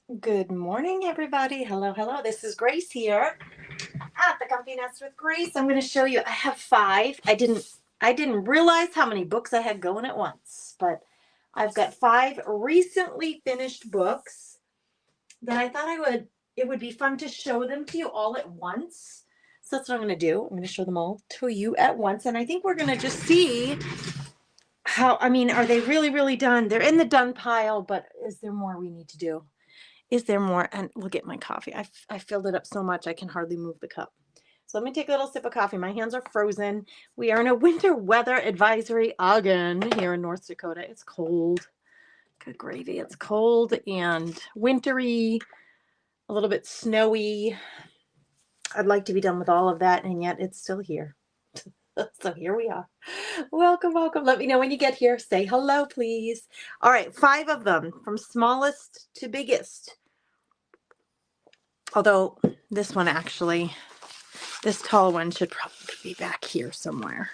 Good morning, everybody. Hello, hello. This is Grace here at the Comfy Nest with Grace. I'm going to show you. I have 5. I didn't realize how many books I had going at once, but I've got 5 recently finished books that I thought it would be fun to show them to you all at once. So that's what I'm going to do. I'm going to show them all to you at once, and I think we're going to just see are they really, really done? They're in the done pile, but is there more we need to do? Is there more? And look at my coffee. I filled it up so much I can hardly move the cup. So let me take a little sip of coffee. My hands are frozen. We are in a winter weather advisory again here in North Dakota. It's cold. Good gravy. It's cold and wintry, a little bit snowy. I'd like to be done with all of that, and yet it's still here. So here we are. Welcome, welcome. Let me know when you get here. Say hello, please. All right, 5 of them from smallest to biggest. Although this one actually, this tall one should probably be back here somewhere.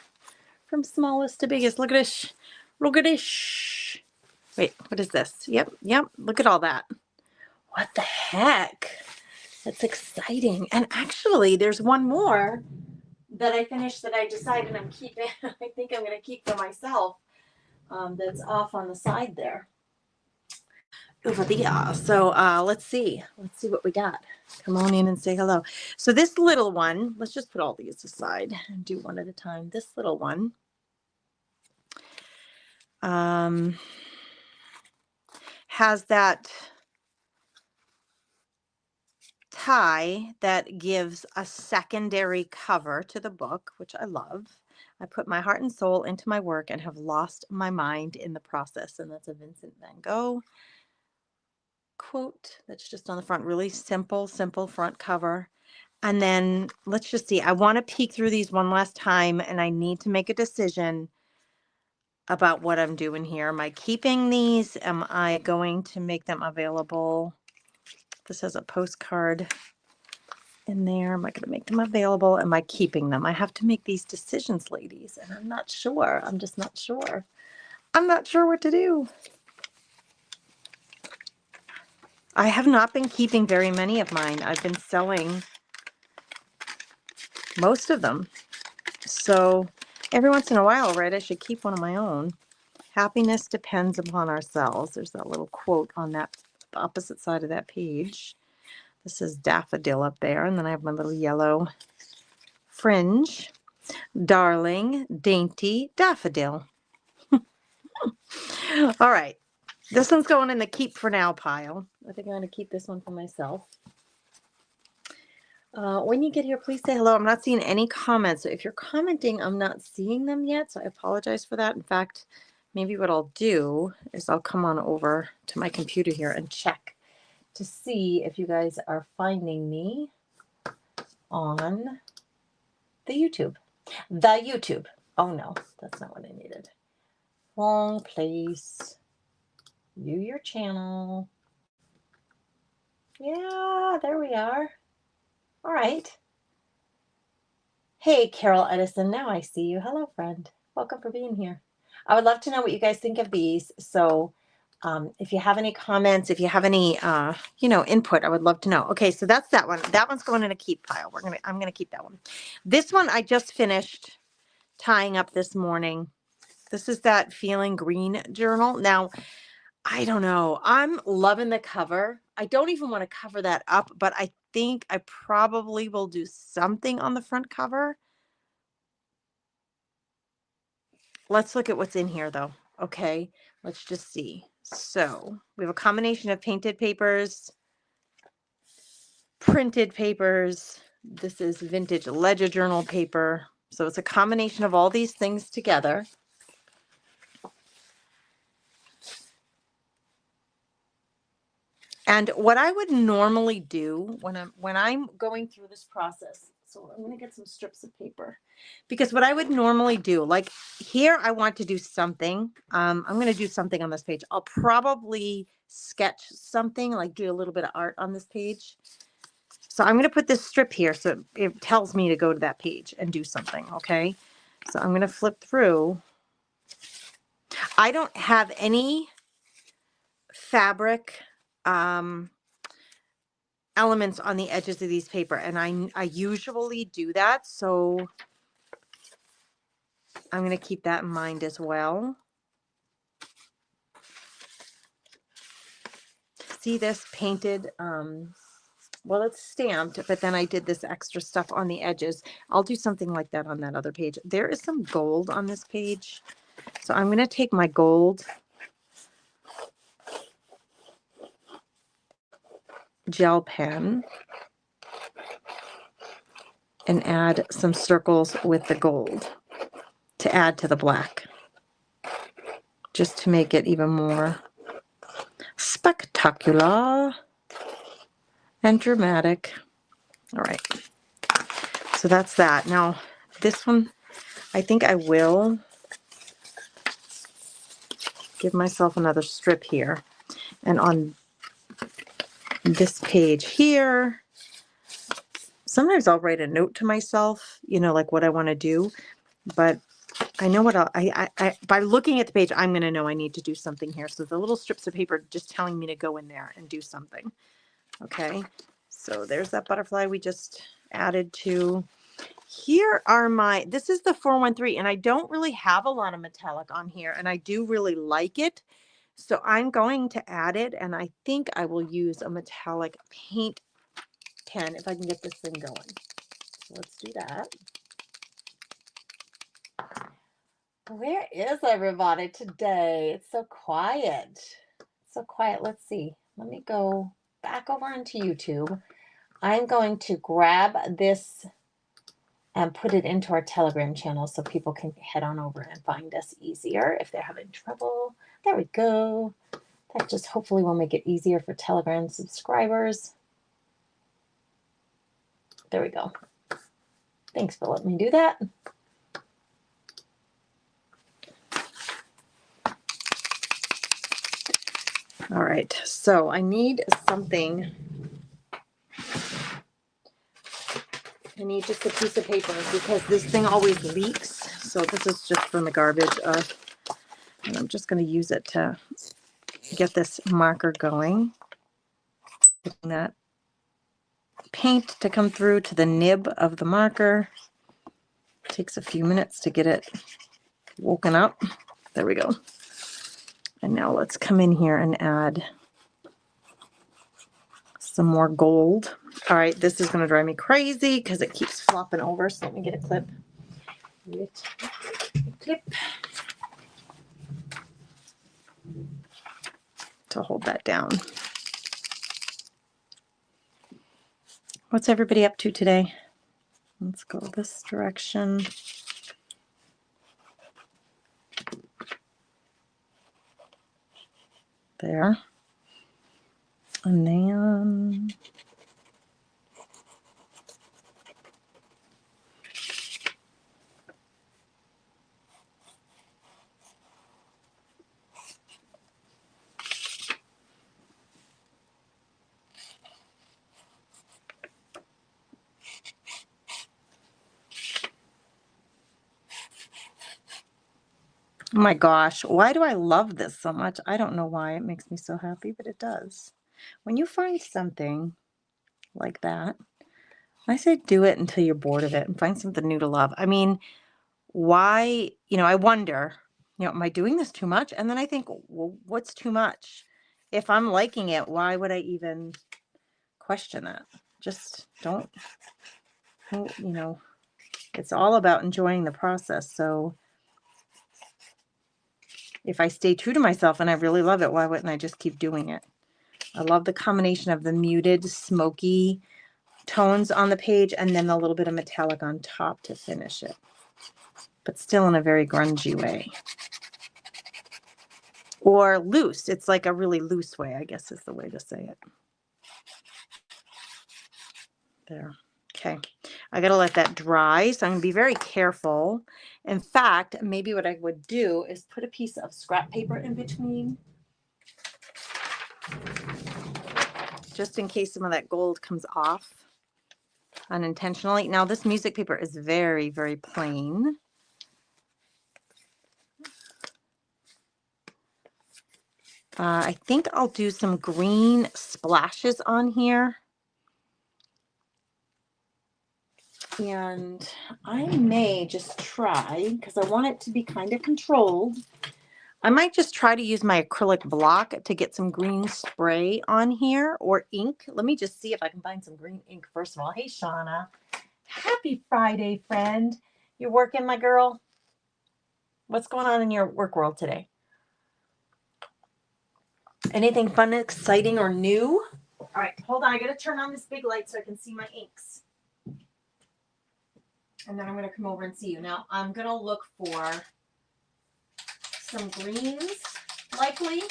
From smallest to biggest. Look at this. Look at this. Wait, what is this? Yep. Look at all that. What the heck? That's exciting. And actually, there's one more that I finished that I decided I'm keeping. I think I'm going to keep for myself. That's off on the side there. Over there. So let's see. Let's see what we got. Come on in and say hello. So this little one, let's just put all these aside and do one at a time. This little one has that tie that gives a secondary cover to the book, which I love. I put my heart and soul into my work and have lost my mind in the process. And that's a Vincent van Gogh quote that's just on the front. Really simple front cover. And then let's just see. I want to peek through these one last time, and I need to make a decision about what I'm doing here. Am I keeping these? Am I going to make them available? This has a postcard in there. Am I going to make them available? Am I keeping them? I have to make these decisions, ladies, and I'm not sure. I'm just not sure. I'm not sure what to do. I have not been keeping very many of mine. I've been selling most of them. So every once in a while, right, I should keep one of my own. Happiness depends upon ourselves. There's that little quote on that opposite side of that page. This is daffodil up there. And then I have my little yellow fringe. Darling, dainty daffodil. All right. This one's going in the keep for now pile. I think I'm going to keep this one for myself. When you get here, please say hello. I'm not seeing any comments. So if you're commenting, I'm not seeing them yet. So I apologize for that. In fact, maybe what I'll do is I'll come on over to my computer here and check to see if you guys are finding me on the YouTube. The YouTube. Oh no, that's not what I needed. Wrong place. View your channel. Yeah, there we are. All right. Hey, Carol Edison. Now I see you. Hello, friend. Welcome for being here. I would love to know what you guys think of these. So if you have any comments, if you have any, input, I would love to know. Okay, so that's that one. That one's going in a keep pile. I'm gonna keep that one. This one I just finished tying up this morning. This is that Feeling Green journal. Now, I don't know. I'm loving the cover. I don't even want to cover that up, but I think I probably will do something on the front cover. Let's look at what's in here, though. Okay, let's just see. So we have a combination of painted papers, printed papers. This is vintage ledger journal paper. So it's a combination of all these things together. And what I would normally do when I'm going through this process, so I'm going to get some strips of paper, because what I would normally do, like here, I want to do something. I'm going to do something on this page. I'll probably sketch something, like do a little bit of art on this page. So I'm going to put this strip here so it tells me to go to that page and do something. Okay. So I'm going to flip through. I don't have any fabric elements on the edges of these paper, and I usually do that, so I'm going to keep that in mind as well. See this painted, well, it's stamped, but then I did this extra stuff on the edges. I'll do something like that on that other page. There is some gold on this page, so I'm going to take my gold gel pen and add some circles with the gold to add to the black, just to make it even more spectacular and dramatic. All right, so that's that. Now this one, I think I will give myself another strip here, and on this page here, sometimes I'll write a note to myself, you know, like what I want to do, but I know what I by looking at the page, I'm going to know I need to do something here. So the little strips of paper just telling me to go in there and do something. Okay, so there's that butterfly we just added to. Here are my, this is the 413, and I don't really have a lot of metallic on here, and I do really like it. So I'm going to add it, and I think I will use a metallic paint pen if I can get this thing going. So let's do that. Where is everybody today? It's so quiet. So quiet. Let's see. Let me go back over onto YouTube. I'm going to grab this and put it into our Telegram channel so people can head on over and find us easier if they're having trouble. There we go. That just hopefully will make it easier for Telegram subscribers. There we go. Thanks for letting me do that. All right, so I need something. I need just a piece of paper because this thing always leaks. So this is just from the garbage. And I'm just going to use it to get this marker going. Getting that paint to come through to the nib of the marker. It takes a few minutes to get it woken up. There we go. And now let's come in here and add some more gold. All right, this is going to drive me crazy because it keeps flopping over. So let me get a clip. Clip to hold that down. What's everybody up to today? Let's go this direction. There. And then oh my gosh, why do I love this so much? I don't know why it makes me so happy, but it does. When you find something like that, I say do it until you're bored of it and find something new to love. I mean, why, you know, I wonder, you know, am I doing this too much? And then I think, well, what's too much? If I'm liking it, why would I even question that? Just don't, you know, it's all about enjoying the process. So if I stay true to myself and I really love it, why wouldn't I just keep doing it? I love the combination of the muted, smoky tones on the page and then a little bit of metallic on top to finish it, but still in a very grungy way. Or loose. It's like a really loose way, I guess is the way to say it. There. Okay. I got to let that dry, so I'm going to be very careful. In fact, maybe what I would do is put a piece of scrap paper in between, just in case some of that gold comes off unintentionally. Now, this music paper is very, very plain. I think I'll do some green splashes on here. And I may just try, because I want it to be kind of controlled. I might just try to use my acrylic block to get some green spray on here, or ink. Let me just see if I can find some green ink first of all. Hey, Shauna. Happy Friday, friend. You working, my girl? What's going on in your work world today? Anything fun, exciting, or new? All right, hold on. I got to turn on this big light so I can see my inks. And then I'm going to come over and see you. Now, I'm going to look for some greens, likely.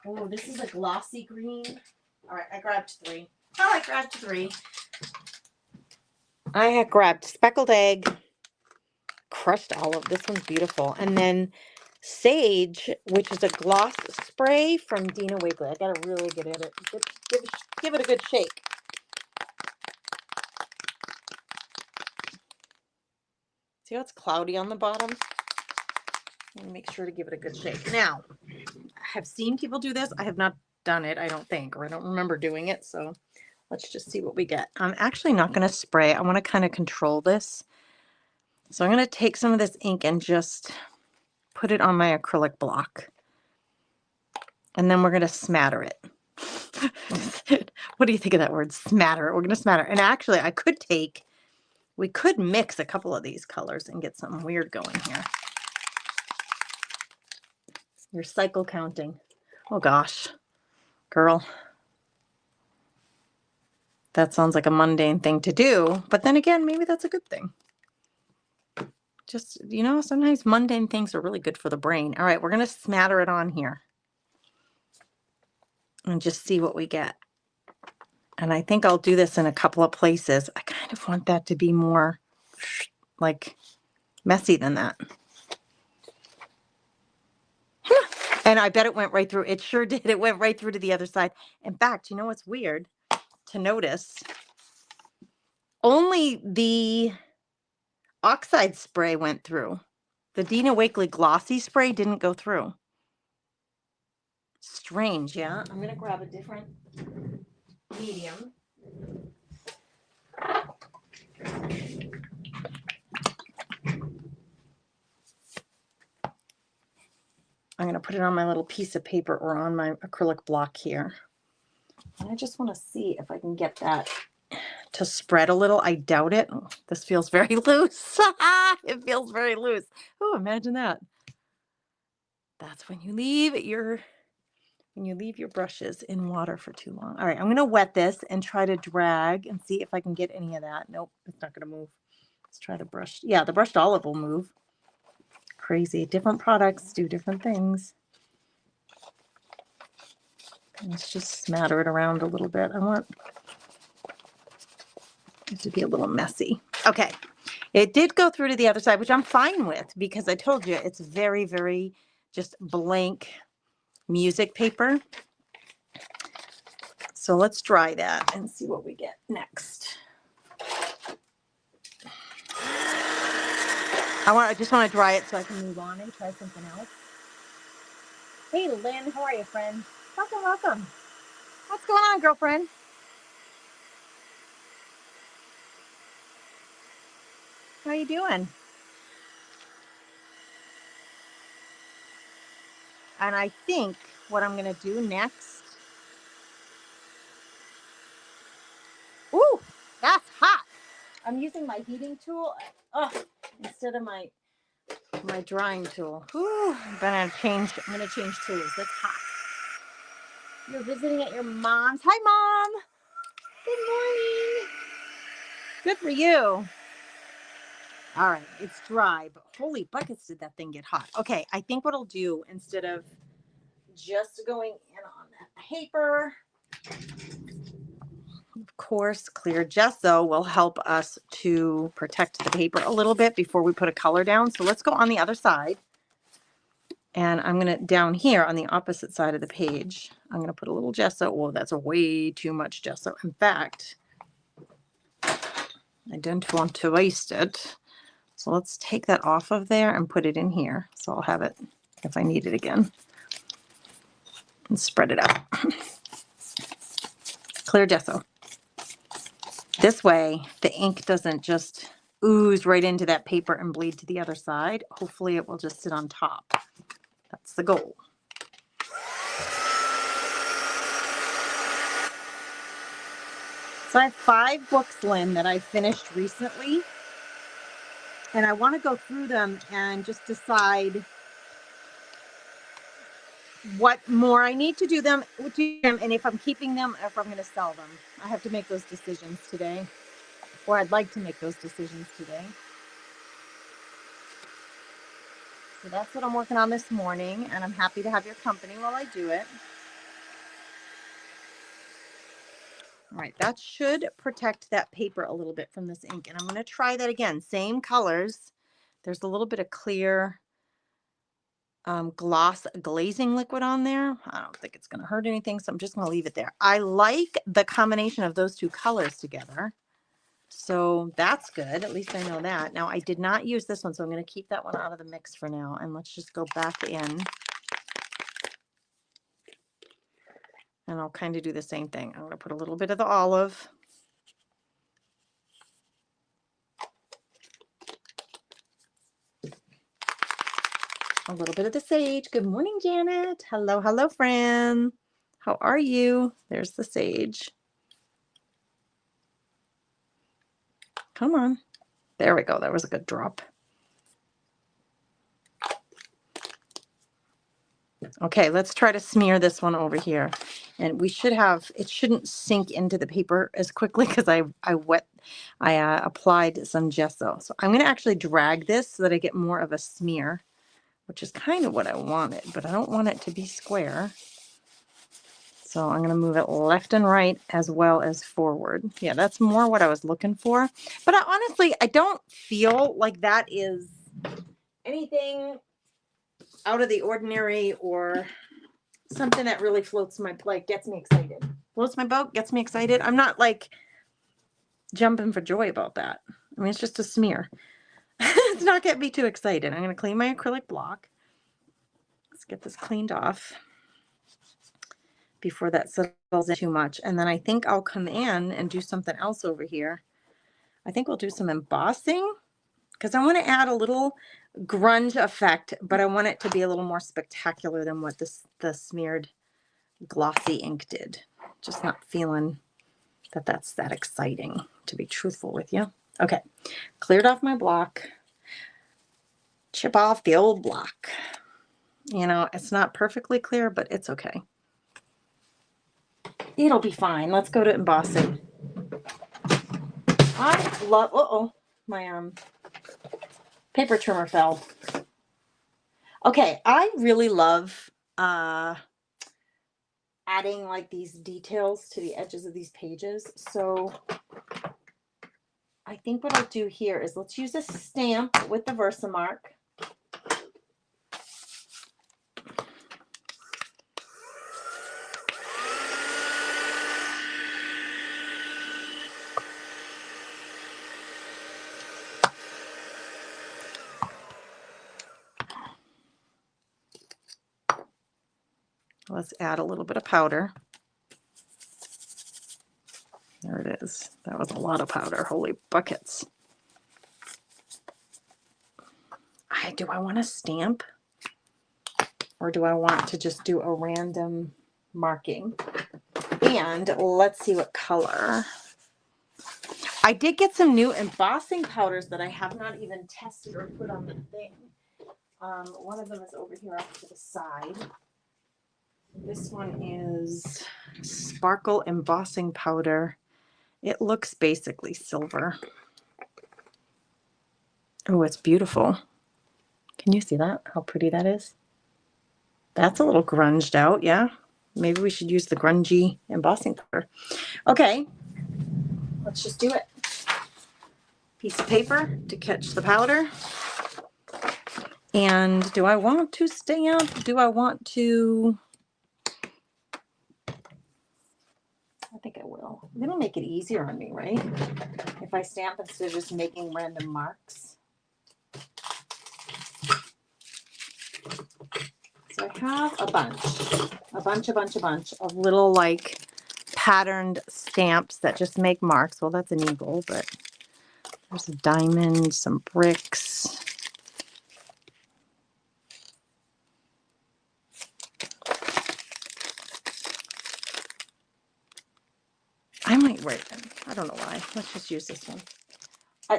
Oh, this is a glossy green. All right, I grabbed 3. Oh, I grabbed 3. I had grabbed speckled egg, crushed olive. This one's beautiful. And then sage, which is a gloss spray from Dina Wakley. I got to really get at it. Give it a good shake. See how it's cloudy on the bottom? I'm gonna make sure to give it a good shake. Now, I have seen people do this. I have not done it, I don't think, or I don't remember doing it. So let's just see what we get. I'm actually not going to spray. I want to kind of control this. So I'm going to take some of this ink and just put it on my acrylic block. And then we're going to smatter it. What do you think of that word, smatter? We're going to smatter. And actually, we could mix a couple of these colors and get something weird going here. You're cycle counting. Oh gosh, girl. That sounds like a mundane thing to do, but then again, maybe that's a good thing. Just, sometimes mundane things are really good for the brain. All right, we're going to smatter it on here and just see what we get. And I think I'll do this in a couple of places. I kind of want that to be more like messy than that. And I bet it went right through. It sure did. It went right through to the other side. In fact, you know what's weird to notice? Only the oxide spray went through. The Dina Wakley glossy spray didn't go through. Strange, yeah? I'm going to grab a different medium. I'm going to put it on my little piece of paper or on my acrylic block here. And I just want to see if I can get that to spread a little. I doubt it. Oh, this feels very loose. It feels very loose. Oh, imagine that. That's when you leave your brushes in water for too long. All right, I'm going to wet this and try to drag and see if I can get any of that. Nope, it's not going to move. Let's try the brush. Yeah, the brushed olive will move. Crazy. Different products do different things. Let's just smatter it around a little bit. I want it to be a little messy. Okay. It did go through to the other side, which I'm fine with because I told you it's very, very just blank music paper. So let's dry that and see what we get next. I just want to dry it so I can move on and try something else. Hey, Lynn, how are you, friend? Welcome. What's going on, girlfriend? How you doing? And I think what I'm going to do next. Ooh, that's hot. I'm using my heating tool instead of my drying tool. Ooh, I'm going to change tools. That's hot. You're visiting at your mom's. Hi, Mom. Good morning. Good for you. All right, it's dry, but holy buckets did that thing get hot. Okay, I think what I'll do instead of just going in on that paper, of course, clear gesso will help us to protect the paper a little bit before we put a color down. So let's go on the other side. And I'm going to, down here on the opposite side of the page, I'm going to put a little gesso. Whoa, that's way too much gesso. In fact, I don't want to waste it. So let's take that off of there and put it in here. So I'll have it if I need it again. And spread it out. clear gesso. This way, the ink doesn't just ooze right into that paper and bleed to the other side. Hopefully it will just sit on top. That's the goal. So I have 5 books, Lynn, that I finished recently. And I want to go through them and just decide what more I need to do them, and if I'm keeping them, or if I'm going to sell them. I have to make those decisions today, or I'd like to make those decisions today. So that's what I'm working on this morning, and I'm happy to have your company while I do it. All right, that should protect that paper a little bit from this ink, and I'm going to try that again. Same colors. There's a little bit of clear gloss glazing liquid on there. I don't think it's going to hurt anything, so I'm just going to leave it there. I like the combination of those 2 colors together, so that's good. At least I know that. Now, I did not use this one, so I'm going to keep that one out of the mix for now, and let's just go back in, and I'll kind of do the same thing. I'm going to put a little bit of the olive. A little bit of the sage. Good morning, Janet. Hello, hello, friend. How are you? There's the sage. Come on. There we go. That was a good drop. Okay, let's try to smear this one over here. And we should have, it shouldn't sink into the paper as quickly because I applied some gesso. So I'm going to actually drag this so that I get more of a smear, which is kind of what I wanted, but I don't want it to be square. So I'm going to move it left and right as well as forward. Yeah, that's more what I was looking for. But honestly, I don't feel like that is anything out of the ordinary or something that really floats my, like, gets me excited. Floats my boat, gets me excited. I'm not like jumping for joy about that. I mean, it's just a smear. It's not getting me too excited. I'm going to clean my acrylic block. Let's get this cleaned off before that settles in too much. And then I think I'll come in and do something else over here. I think we'll do some embossing because I want to add a little grunge effect, but I want it to be a little more spectacular than what the smeared glossy ink did. Just not feeling that that's that exciting, to be truthful with you. Okay, cleared off my block. Chip off the old block. You know, it's not perfectly clear, but it's okay. It'll be fine. Let's go to embossing. I love, my paper trimmer fell. Okay, I really love adding like these details to the edges of these pages. So I think what I'll do here is let's use a stamp with the Versamark. Let's add a little bit of powder. There it is. That was a lot of powder. Holy buckets. Do I want to stamp? Or do I want to just do a random marking? And let's see what color. I did get some new embossing powders that I have not even tested or put on the thing. One of them is over here off to the side. This one is Sparkle Embossing Powder. It looks basically silver. Oh, it's beautiful. Can you see that? How pretty that is? That's a little grunged out, yeah. Maybe we should use the grungy embossing powder. Okay, let's just do it. Piece of paper to catch the powder. And do I want to stamp? Do I want to? I think I will. It'll make it easier on me, right? If I stamp instead of just making random marks. So I have a bunch of little like patterned stamps that just make marks. Well, that's an eagle, but there's a diamond, some bricks. I might write them. I don't know why. Let's just use this one.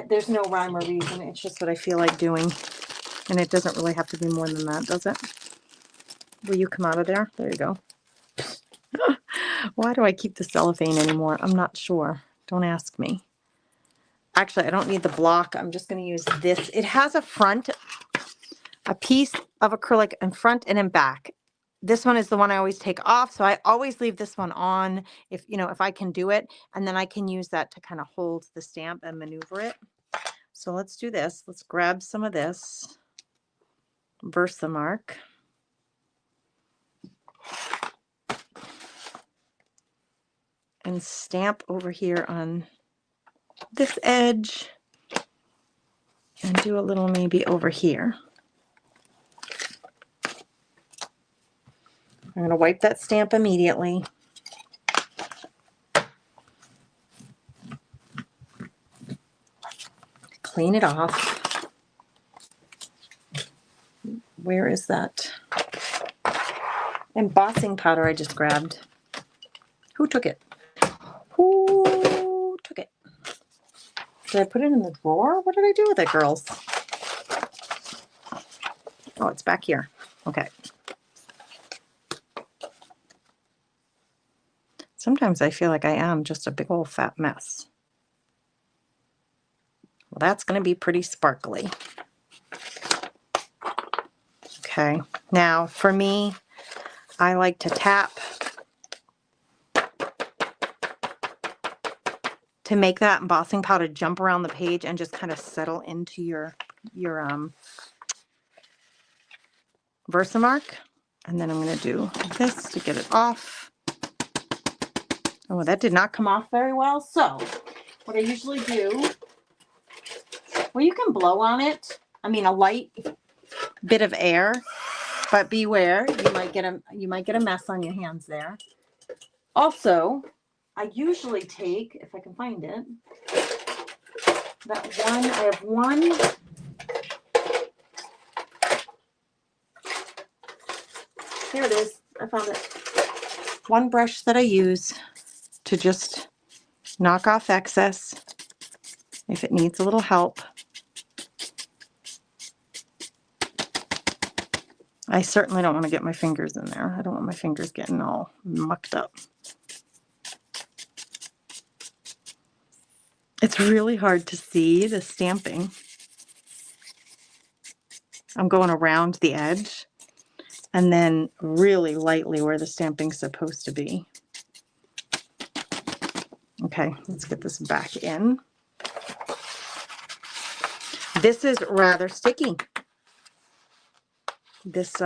There's no rhyme or reason. It's just what I feel like doing. And it doesn't really have to be more than that, does it? Will you come out of there? There you go. Why do I keep the cellophane anymore? I'm not sure. Don't ask me. Actually, I don't need the block. I'm just going to use this. It has a piece of acrylic in front and in back. This one is the one I always take off. So I always leave this one on if I can do it. And then I can use that to kind of hold the stamp and maneuver it. So let's do this. Let's grab some of this Versamark. And stamp over here on this edge. And do a little maybe over here. I'm going to wipe that stamp immediately. Clean it off. Where is that embossing powder I just grabbed? Who took it? Who took it? Did I put it in the drawer? What did I do with it, girls? Oh, it's back here. Okay. Sometimes I feel like I am just a big old fat mess. Well, that's going to be pretty sparkly. Okay. Now, for me, I like to tap to make that embossing powder jump around the page and just kind of settle into your Versamark. And then I'm going to do this to get it off. Oh, that did not come off very well. So what I usually do, well, you can blow on it. I mean, a light bit of air, but beware, you might get a mess on your hands there. Also, I usually take, if I can find it, I have one. Here it is. I found it. One brush that I use to just knock off excess if it needs a little help. I certainly don't want to get my fingers in there. I don't want my fingers getting all mucked up. It's really hard to see the stamping. I'm going around the edge and then really lightly where the stamping's supposed to be. Okay, let's get this back in. This is rather sticky. This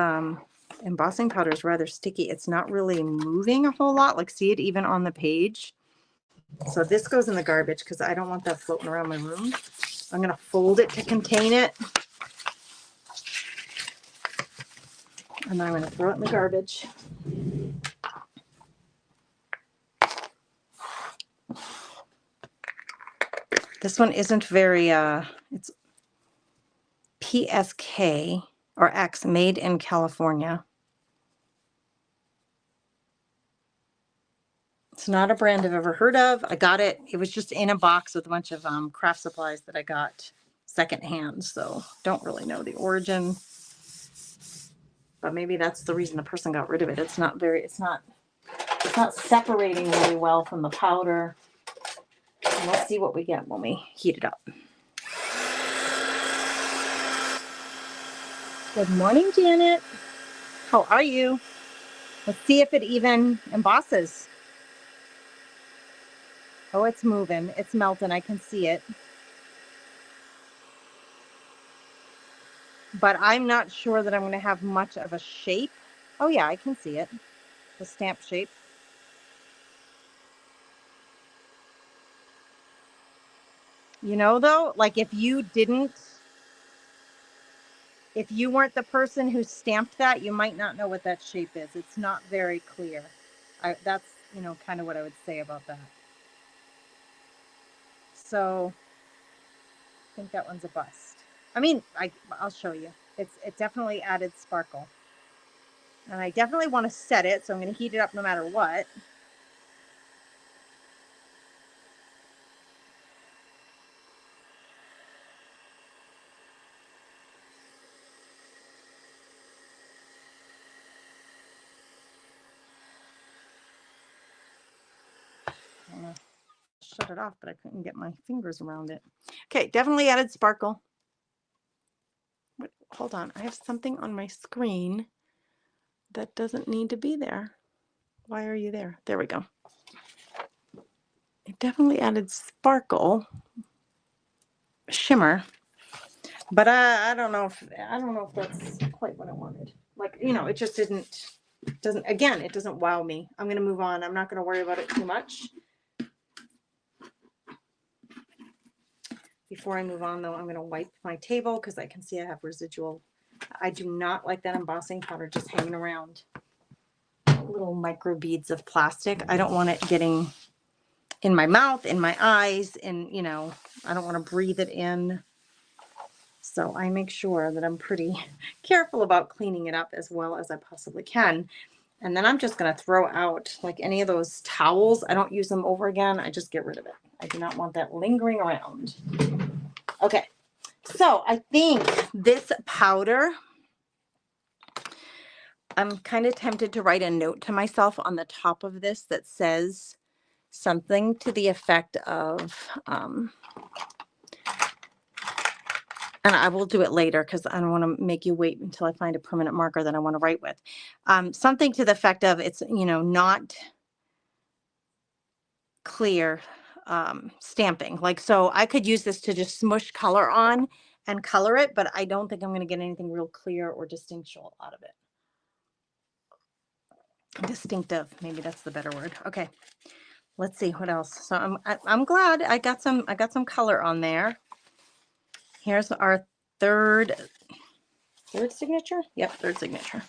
embossing powder is rather sticky. It's not really moving a whole lot. Like, see it even on the page. So this goes in the garbage because I don't want that floating around my room. I'm going to fold it to contain it. And then I'm going to throw it in the garbage. This one isn't very, it's PSK or X, made in California. It's not a brand I've ever heard of. I got it. It was just in a box with a bunch of craft supplies that I got secondhand. So don't really know the origin. But maybe that's the reason the person got rid of it. It's not separating really well from the powder. And let's see what we get when we heat it up. Good morning, Janet. How are you? Let's see if it even embosses. Oh, it's moving. It's melting. I can see it. But I'm not sure that I'm going to have much of a shape. Oh, yeah, I can see it. The stamp shape. You know, though, like if you weren't the person who stamped that, you might not know what that shape is. It's not very clear. That's you know, kind of what I would say about that. So I think that one's a bust. I mean, I'll show you. It definitely added sparkle. And I definitely want to set it, so I'm going to heat it up no matter what. I'm going to shut it off, but I couldn't get my fingers around it. Okay, definitely added sparkle. Wait, hold on, I have something on my screen that doesn't need to be there. Why are you there? There we go. It definitely added sparkle, shimmer, but I don't know if that's quite what I wanted. Like, you know, it just it doesn't wow me. I'm going to move on. I'm not going to worry about it too much. Before I move on, though, I'm going to wipe my table because I can see I have residual. I do not like that embossing powder just hanging around. Little micro beads of plastic. I don't want it getting in my mouth, in my eyes, and, you know, I don't want to breathe it in. So I make sure that I'm pretty careful about cleaning it up as well as I possibly can. And then I'm just going to throw out, like, any of those towels. I don't use them over again. I just get rid of it. I do not want that lingering around. Okay. So I think this powder, I'm kind of tempted to write a note to myself on the top of this that says something to the effect of, and I will do it later because I don't want to make you wait until I find a permanent marker that I want to write with. Something to the effect of, it's, you know, not clear stamping. Like, so I could use this to just smush color on and color it, but I don't think I'm going to get anything real clear or distinctive out of it. Distinctive, maybe that's the better word. Okay, let's see what else. So I'm glad I got some color on there. Here's our third signature. Yep, third signature.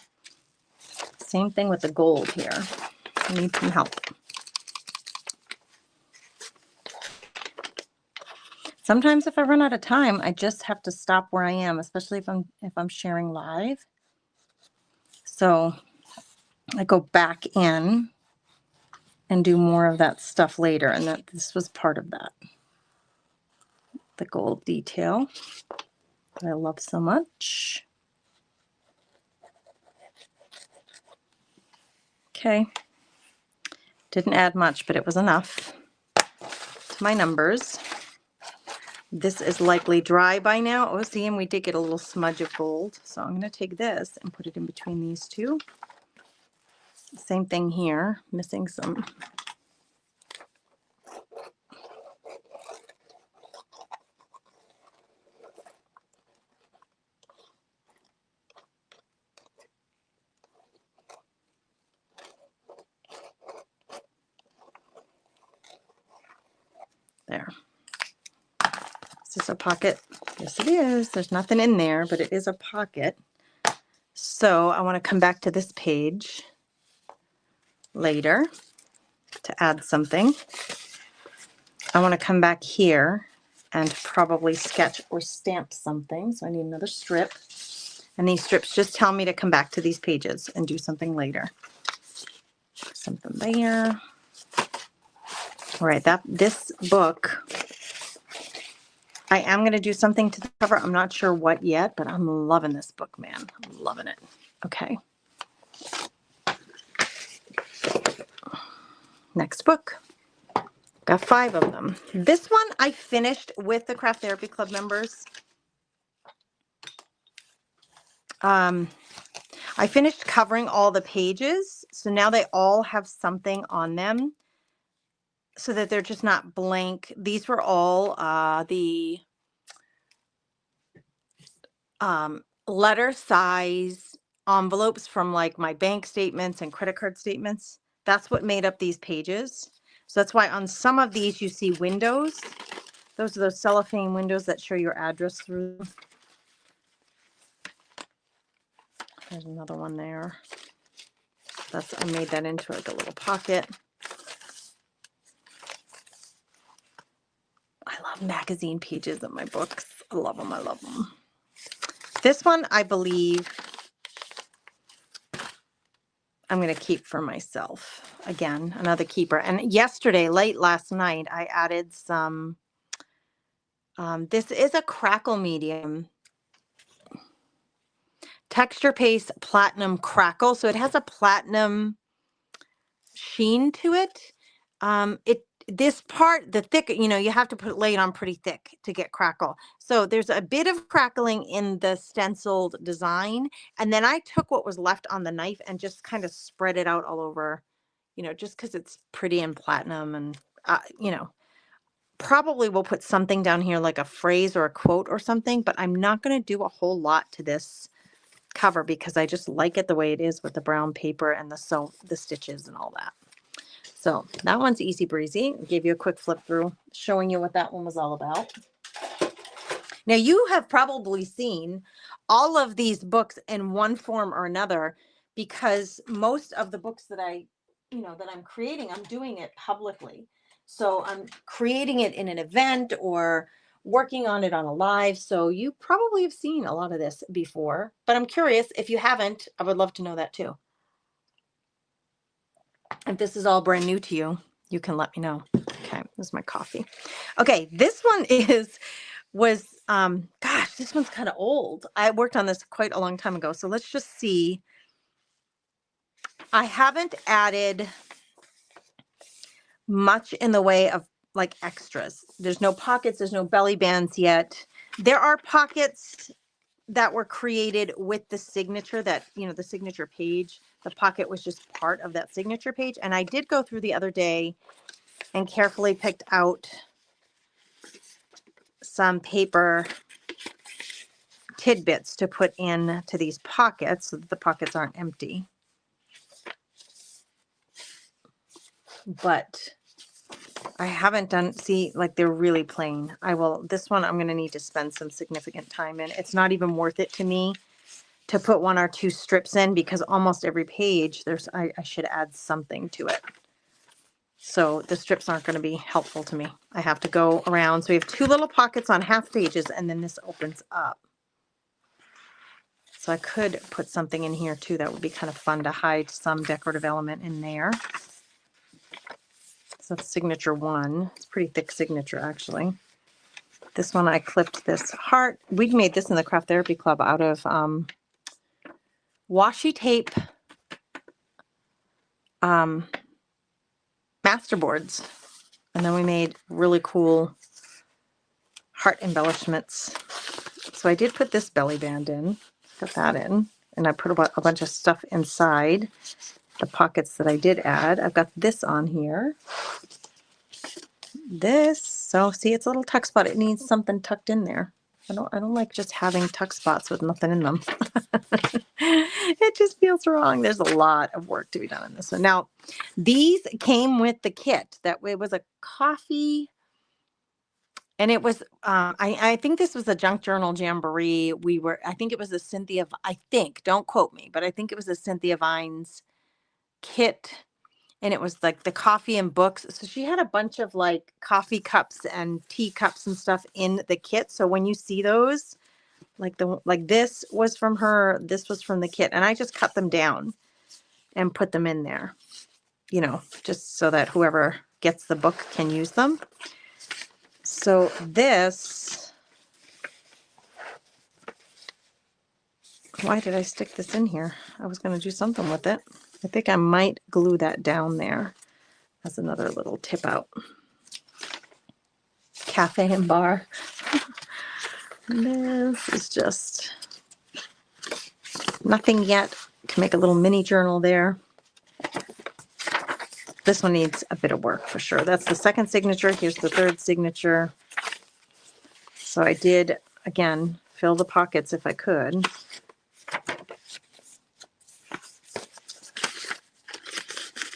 Same thing with the gold here. I need some help. Sometimes if I run out of time, I just have to stop where I am, especially if I'm sharing live. So I go back in and do more of that stuff later, and this was part of that. The gold detail that I love so much. Okay. Didn't add much, but it was enough to my numbers. This is likely dry by now. Oh, see, and we did get a little smudge of gold. So I'm going to take this and put it in between these two. Same thing here, missing some. There. Is this a pocket? Yes, it is. There's nothing in there, but it is a pocket. So I want to come back to this page later to add something. I want to come back here and probably sketch or stamp something. So I need another strip. And these strips just tell me to come back to these pages and do something later. Something there. All right, this book, I am going to do something to the cover. I'm not sure what yet, but I'm loving this book, man. I'm loving it. Okay. Next book. Got 5 of them. This one I finished with the Craft Therapy Club members. I finished covering all the pages, so now they all have something on them so that they're just not blank. These were all the letter size envelopes from like my bank statements and credit card statements. That's what made up these pages. So that's why on some of these you see windows. Those are those cellophane windows that show your address through. There's another one there. I made that into like a little pocket. love magazine pages in my books. I love them. I love them. This one, I believe I'm going to keep for myself. Again, another keeper. And yesterday, late last night, I added some, this is a Crackle Medium Texture Paste Platinum Crackle. So it has a platinum sheen to it. This part, the thick, you know, you have to lay it on pretty thick to get crackle. So there's a bit of crackling in the stenciled design. And then I took what was left on the knife and just kind of spread it out all over, you know, just because it's pretty and platinum. And, you know, probably we'll put something down here like a phrase or a quote or something, but I'm not going to do a whole lot to this cover because I just like it the way it is with the brown paper and the stitches and all that. So that one's easy breezy. I'll give you a quick flip through showing you what that one was all about. Now you have probably seen all of these books in one form or another because most of the books that that I'm creating, I'm doing it publicly. So I'm creating it in an event or working on it on a live. So you probably have seen a lot of this before, but I'm curious if you haven't, I would love to know that too. If this is all brand new to you, you can let me know. Okay, this is my coffee. Okay, this one was gosh, this one's kind of old. I worked on this quite a long time ago. So let's just see. I haven't added much in the way of like extras. There's no pockets, there's no belly bands yet. There are pockets that were created with the signature that, the signature page. The pocket was just part of that signature page. And I did go through the other day and carefully picked out some paper tidbits to put in to these pockets so that the pockets aren't empty. But I haven't done, see, like they're really plain. This one I'm going to need to spend some significant time in. It's not even worth it to me to put 1 or 2 strips in because almost every page I should add something to it. So the strips aren't going to be helpful to me. I have to go around. So we have 2 little pockets on half pages and then this opens up. So I could put something in here too. That would be kind of fun to hide some decorative element in there. So that's signature 1. It's pretty thick signature actually. This one I clipped this heart. We made this in the Craft Therapy Club out of washi tape masterboards. And then we made really cool heart embellishments. So I did put this belly band in, put that in, and I put a bunch of stuff inside the pockets that I did add. I've got this on here. So see, it's a little tuck spot. It needs something tucked in there. I don't like just having tuck spots with nothing in them. It just feels wrong. There's a lot of work to be done in this one. Now, these came with the kit. It was a coffee, and it was, I think this was a Junk Journal Jamboree. I think it was a Cynthia, don't quote me, but I think it was a Cynthia Vines kit. And it was like the coffee and books. So she had a bunch of like coffee cups and tea cups and stuff in the kit. So when you see those, like this was from her, this was from the kit. And I just cut them down and put them in there, just so that whoever gets the book can use them. So why did I stick this in here? I was going to do something with it. I think I might glue that down there as another little tip out. Cafe and bar. This is just nothing yet. Can make a little mini journal there. This one needs a bit of work for sure. That's the second signature. Here's the third signature. So I did, again, fill the pockets if I could.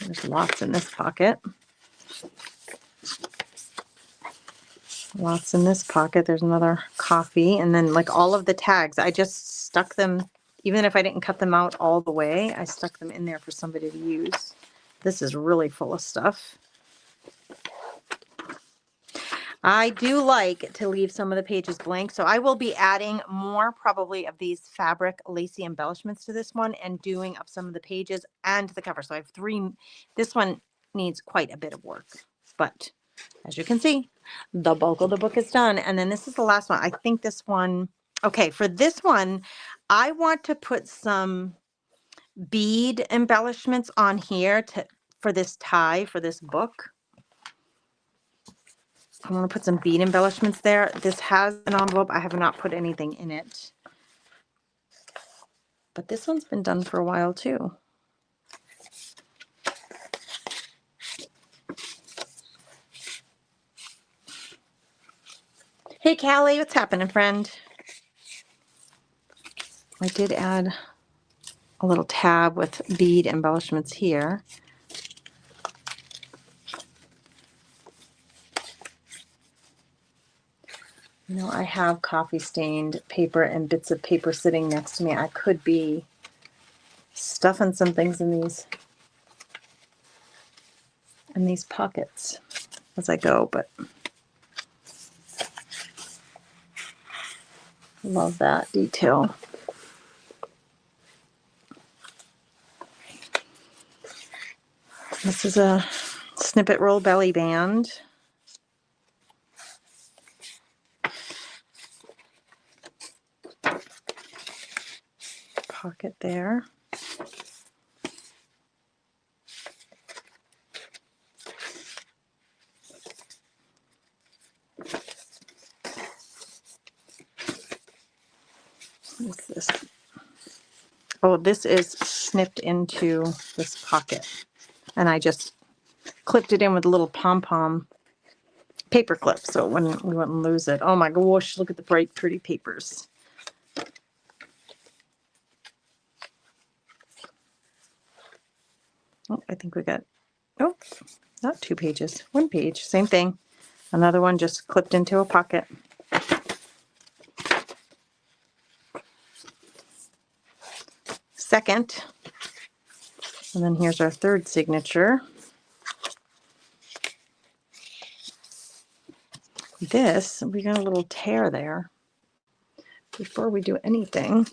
There's lots in this pocket. Lots in this pocket. There's another coffee. And then like all of the tags, I just stuck them, even if I didn't cut them out all the way, I stuck them in there for somebody to use. This is really full of stuff. I do like to leave some of the pages blank, so I will be adding more probably of these fabric lacy embellishments to this one and doing up some of the pages and the cover. So I have 3. This one needs quite a bit of work, but as you can see, the bulk of the book is done. And then this is the last one. I think this one, okay, for this one, I want to put some bead embellishments on here for this tie for this book. I want to put some bead embellishments there. This has an envelope. I have not put anything in it. But this one's been done for a while too. Hey, Callie, what's happening, friend? I did add a little tab with bead embellishments here. You know, I have coffee stained paper and bits of paper sitting next to me. I could be stuffing some things in these pockets as I go, but love that detail. This is a Snippet Roll belly band. Pocket there. What is this? Oh, this is snipped into this pocket. And I just clipped it in with a little pom-pom paper clip so we wouldn't lose it. Oh my gosh, look at the bright, pretty papers. Oh, I think we got, oh, not 2 pages, 1 page, same thing. Another one just clipped into a pocket. Second, and then here's our third signature. This, we got a little tear there. Before we do anything,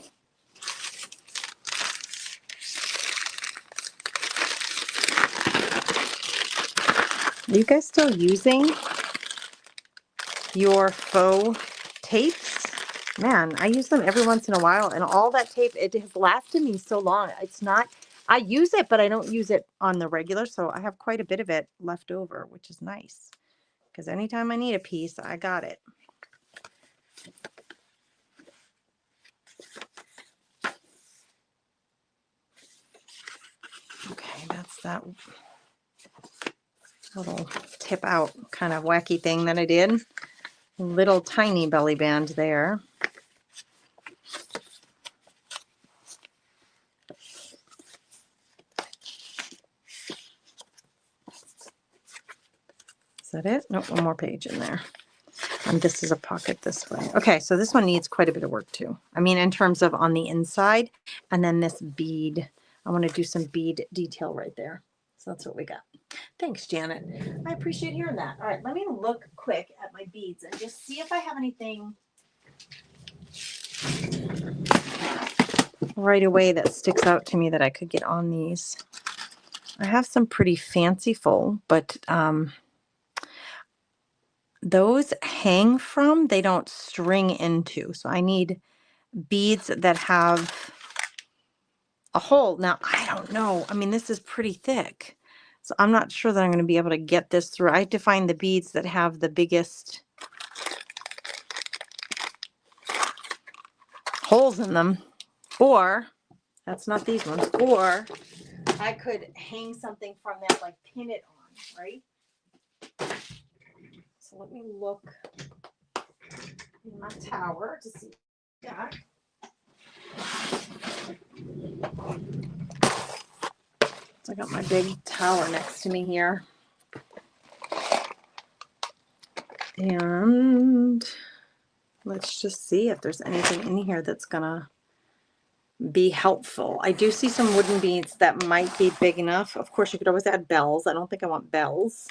are you guys still using your faux tapes? Man, I use them every once in a while, and all that tape, it has lasted me so long. It's not, I use it, but I don't use it on the regular, so I have quite a bit of it left over, which is nice. Because anytime I need a piece, I got it. Okay, that's that little tip out kind of wacky thing that I did. Little tiny belly band there. Is that it? Nope, one more page in there. And this is a pocket this way. Okay, so this one needs quite a bit of work too. I mean, in terms of on the inside, and then this bead, I want to do some bead detail right there. So that's what we got. Thanks, Janet. I appreciate hearing that. All right, let me look quick at my beads and just see if I have anything right away that sticks out to me that I could get on these. I have some pretty fanciful, but those hang from, they don't string into. So I need beads that have a hole. Now, I don't know. I mean, this is pretty thick. So I'm not sure that I'm going to be able to get this through. I have to find the beads that have the biggest holes in them. Or, that's not these ones. Or I could hang something from that, like pin it on, right? So let me look in my tower to see what I got. So I got my big tower next to me here. And let's just see if there's anything in here that's gonna be helpful. I do see some wooden beads that might be big enough. Of course, you could always add bells. I don't think I want bells.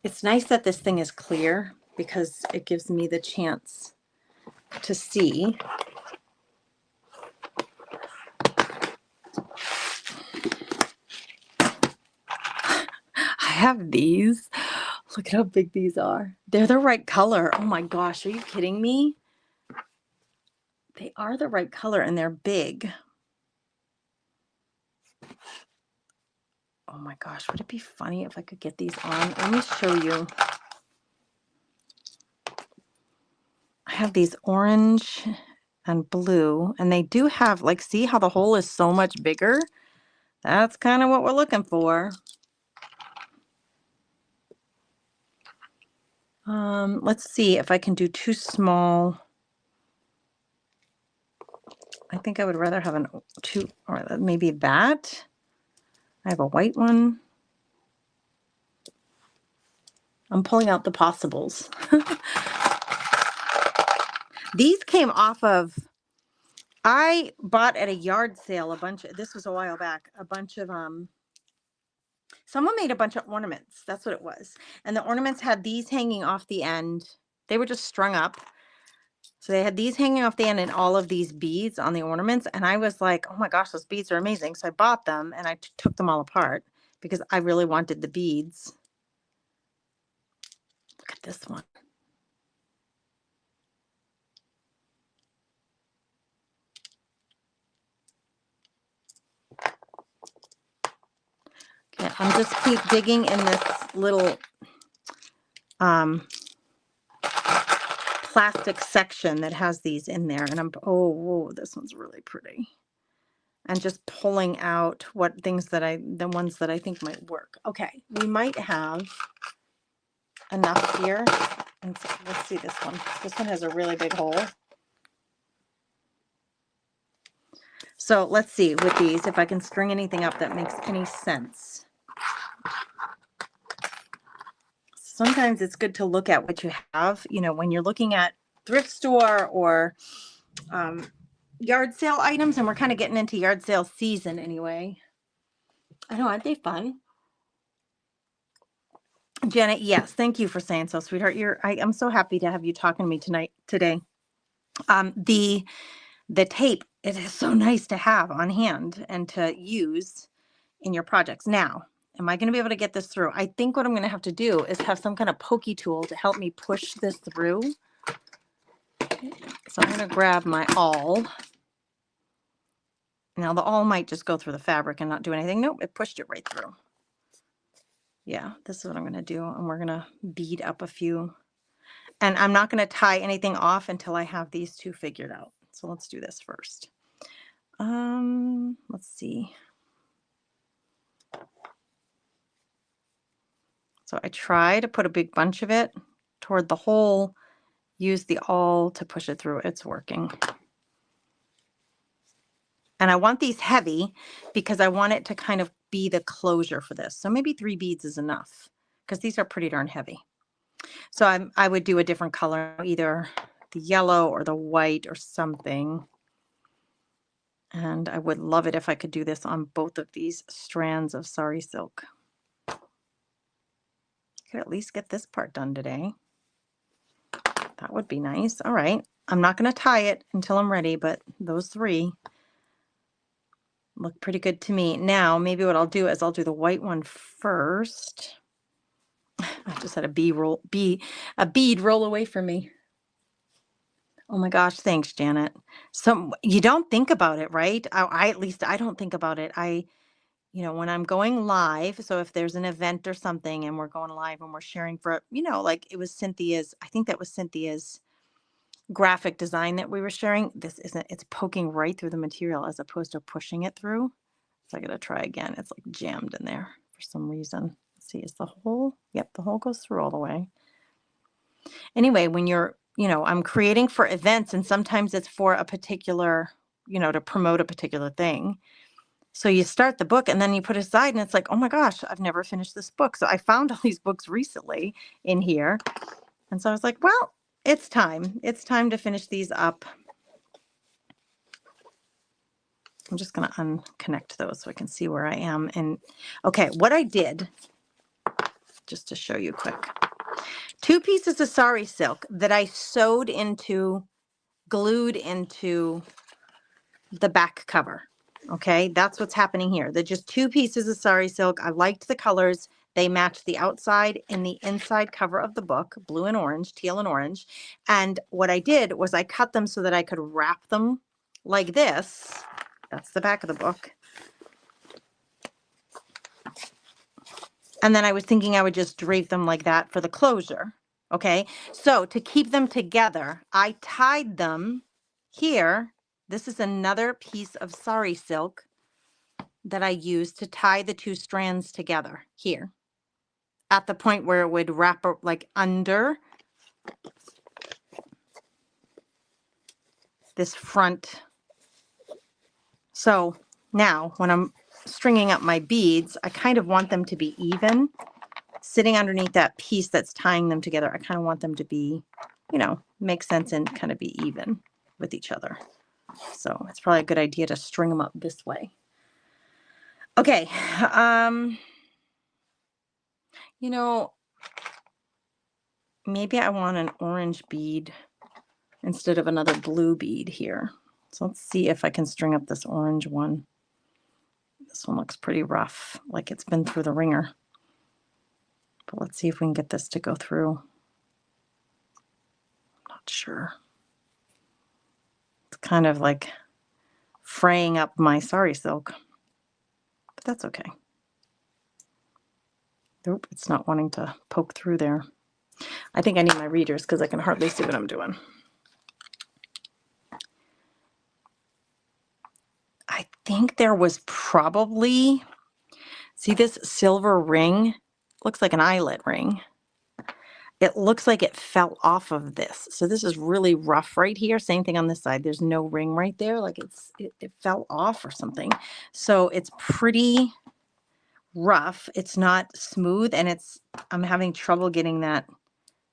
It's nice that this thing is clear because it gives me the chance to see. I have these. Look at how big these are. They're the right color. Oh my gosh, are you kidding me? They are the right color and they're big. Oh my gosh, would it be funny if I could get these on? Let me show you. I have these orange and blue, and they do have, like, see how the hole is so much bigger? That's kind of what we're looking for. Let's see if I can do too small. I think I would rather have two, or maybe that. I have a white one. I'm pulling out the possibles. These came off of, I bought at a yard sale a bunch of, this was a while back, a bunch of, someone made a bunch of ornaments. That's what it was. And the ornaments had these hanging off the end. They were just strung up. So they had these hanging off the end and all of these beads on the ornaments. And I was like, oh my gosh, those beads are amazing. So I bought them and I took them all apart because I really wanted the beads. Look at this one. Okay, I'm just keep digging in this little plastic section that has these in there. And I'm, oh, whoa, this one's really pretty. And just pulling out what things that the ones that I think might work. Okay, we might have enough here. And so, let's see this one. This one has a really big hole. So let's see with these, if I can string anything up that makes any sense. Sometimes it's good to look at what you have, you know, when you're looking at thrift store or yard sale items, and we're kind of getting into yard sale season anyway. I know, aren't they fun? Janet, yes, thank you for saying so, sweetheart. I'm so happy to have you talking to me today. The tape, it is so nice to have on hand and to use in your projects. Now, am I going to be able to get this through? I think what I'm going to have to do is have some kind of pokey tool to help me push this through. So I'm going to grab my awl. Now the awl might just go through the fabric and not do anything. Nope, it pushed it right through. Yeah, this is what I'm going to do. And we're going to bead up a few. And I'm not going to tie anything off until I have these two figured out. So let's do this first. Let's see. So I try to put a big bunch of it toward the hole, use the awl to push it through. It's working. And I want these heavy because I want it to kind of be the closure for this. So maybe 3 beads is enough because these are pretty darn heavy. So I would do a different color, either the yellow or the white or something. And I would love it if I could do this on both of these strands of sari silk. I could at least get this part done today. That would be nice. All right. I'm not going to tie it until I'm ready, but those 3 look pretty good to me. Now, maybe what I'll do is I'll do the white one first. I just had a bead roll away from me. Oh my gosh, thanks, Janet. So you don't think about it, right? At least I don't think about it. You know, when I'm going live, so if there's an event or something and we're going live and we're sharing for, you know, like it was Cynthia's, I think that was Cynthia's graphic design that we were sharing. It's poking right through the material as opposed to pushing it through. So I got to try again. It's like jammed in there for some reason. Let's see, is the hole? Yep, the hole goes through all the way. Anyway, when you're, you know, I'm creating for events and sometimes it's for a particular, you know, to promote a particular thing. So you start the book and then you put it aside and it's like, oh my gosh, I've never finished this book. So I found all these books recently in here. And so I was like, well, it's time. It's time to finish these up. I'm just going to unconnect those so I can see where I am. And okay, what I did just to show you quick. 2 pieces of sari silk that I sewed into, glued into the back cover. Okay, that's what's happening here. They're just 2 pieces of sari silk. I liked the colors. They match the outside and the inside cover of the book, blue and orange, teal and orange. And what I did was I cut them so that I could wrap them like this. That's the back of the book. And then I was thinking I would just drape them like that for the closure. Okay, so to keep them together, I tied them here. This is another piece of sari silk that I used to tie the 2 strands together here at the point where it would wrap like under this front. So now when I'm stringing up my beads, I kind of want them to be even. Sitting underneath that piece that's tying them together, I kind of want them to be, you know, make sense and kind of be even with each other. So it's probably a good idea to string them up this way. Okay. You know, maybe I want an orange bead instead of another blue bead here. So let's see if I can string up this orange one. This one looks pretty rough, like it's been through the ringer. But let's see if we can get this to go through. I'm not sure. It's kind of like fraying up my sari silk, but that's okay. Nope, it's not wanting to poke through there. I think I need my readers because I can hardly see what I'm doing. I think there was probably, see this silver ring? Looks like an eyelet ring. It looks like it fell off of this. So this is really rough right here. Same thing on this side. There's no ring right there. Like it fell off or something. So it's pretty rough. It's not smooth, and I'm having trouble getting that,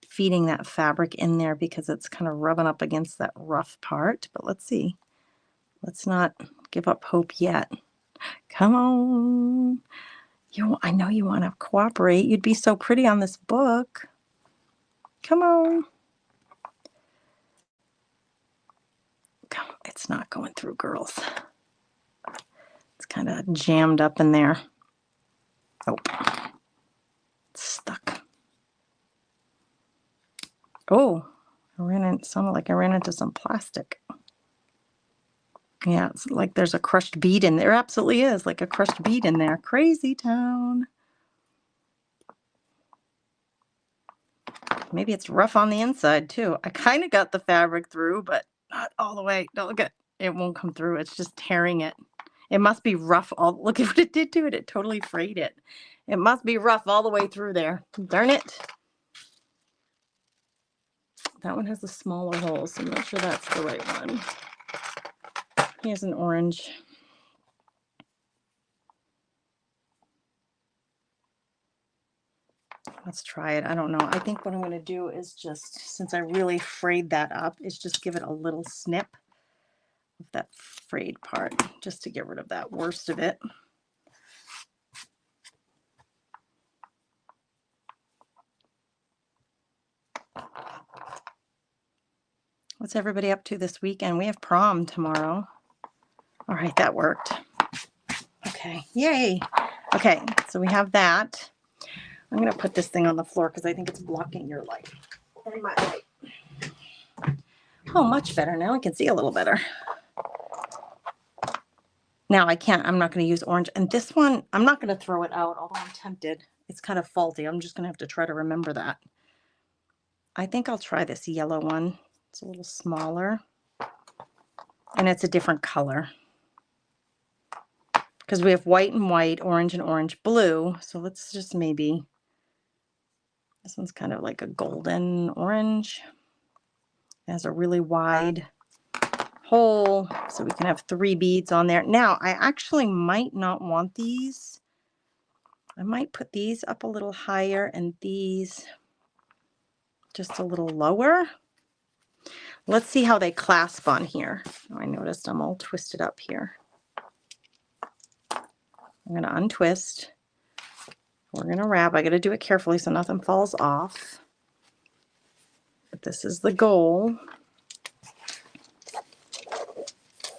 feeding that fabric in there because it's kind of rubbing up against that rough part. But let's see. Let's not give up hope yet. Come on. I know you want to cooperate. You'd be so pretty on this book. Come on. It's not going through, girls. It's kind of jammed up in there. Oh, it's stuck. Oh, it sounded like I ran into some plastic. Yeah, it's like there's a crushed bead in there. Absolutely is, like a crushed bead in there. Crazy town. Maybe it's rough on the inside too. I kind of got the fabric through, but not all the way. Don't look at it, won't come through. It's just tearing it. It must be rough. Look at what it did to it. It totally frayed it. It must be rough all the way through there. Darn it. That one has a smaller hole, so I'm not sure that's the right one. Here's an orange. Let's try it. I don't know. I think what I'm going to do is just, since I really frayed that up, is just give it a little snip of that frayed part, just to get rid of that worst of it. What's everybody up to this weekend? We have prom tomorrow. All right, that worked. Okay, yay. Okay, so we have that. I'm going to put this thing on the floor because I think it's blocking your light and my light. Oh, much better. Now I can see a little better. Now I'm not going to use orange. And this one, I'm not going to throw it out, although I'm tempted. It's kind of faulty. I'm just going to have to try to remember that. I think I'll try this yellow one. It's a little smaller. And it's a different color. Because we have white and white, orange and orange, blue. So let's just maybe... This one's kind of like a golden orange. It has a really wide hole, so we can have 3 beads on there. Now, I actually might not want these. I might put these up a little higher and these just a little lower. Let's see how they clasp on here. Oh, I noticed I'm all twisted up here. I'm going to untwist, we're going to wrap. I got to do it carefully so nothing falls off. But this is the goal,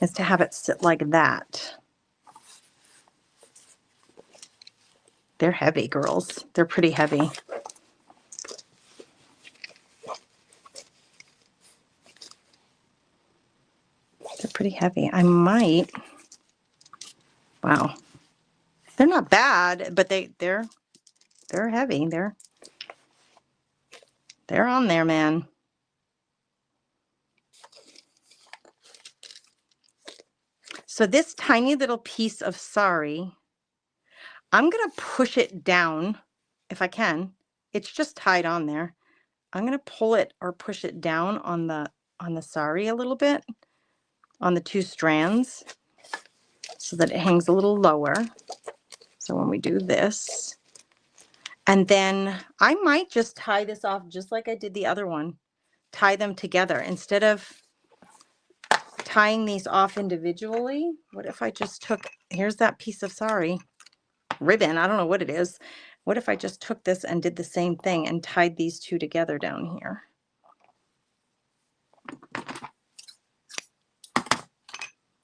is to have it sit like that. They're heavy, girls. They're pretty heavy. They're pretty heavy. I might. Wow. They're not bad, but they're heavy. They're on there, man. So this tiny little piece of sari, I'm going to push it down if I can. It's just tied on there. I'm going to pull it or push it down on the sari a little bit on the two strands so that it hangs a little lower. So when we do this, and then I might just tie this off just like I did the other one. Tie them together instead of tying these off individually. What if I just took, here's that piece of sari ribbon, I don't know what it is. What if I just took this and did the same thing and tied these two together down here?